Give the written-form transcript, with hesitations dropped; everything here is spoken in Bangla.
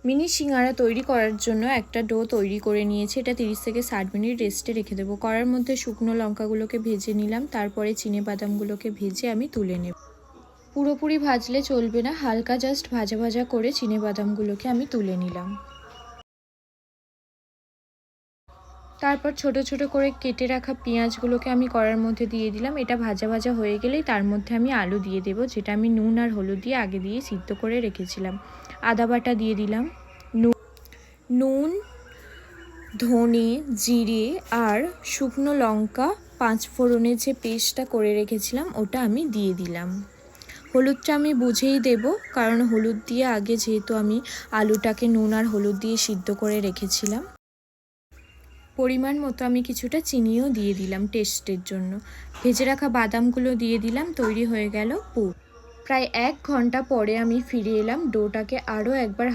মিনি সিঙ্গারা তৈরি করার জন্য একটা ডো তৈরি করে নিয়েছি। এটা 30 থেকে 60 মিনিট রেস্টে রেখে দেবো। কড়ার মধ্যে শুকনো লঙ্কাগুলোকে ভেজে নিলাম, তারপরে চিনেবাদামগুলোকে ভেজে আমি তুলে নেব। পুরোপুরি ভাজলে চলবে না, হালকা জাস্ট ভাজা ভাজা করে চিনেবাদামগুলোকে আমি তুলে নিলাম। তারপর ছোট ছোট করে কেটে রাখা পেঁয়াজগুলোকে আমি কড়ার মধ্যে দিয়ে দিলাম। এটা ভাজা ভাজা হয়ে গেলেই তার মধ্যে আমি আলু দিয়ে দেবো, যেটা আমি নুন আর হলুদ দিয়ে আগে দিয়ে সিদ্ধ করে রেখেছিলাম। আদা বাটা দিয়ে দিলাম, নুন, ধনে, জিরে আর শুকনো লঙ্কা 5 ফোড়নের যে পেস্টটা করে রেখেছিলাম ওটা আমি দিয়ে দিলাম। হলুদটা আমি বুঝেই দেব, কারণ হলুদ দিয়ে আগে যেহেতু আমি আলুটাকে নুন আর হলুদ দিয়ে সিদ্ধ করে রেখেছিলাম। পরিমাণ মতো আমি কিছুটা চিনিও দিয়ে দিলাম টেস্টের জন্য। ভেজে রাখা বাদামগুলো দিয়ে দিলাম। তৈরি হয়ে গেল পুর। প্রায় 1 ঘন্টা পরে আমি ফিরে এলাম। ডোটাকে আরও একবার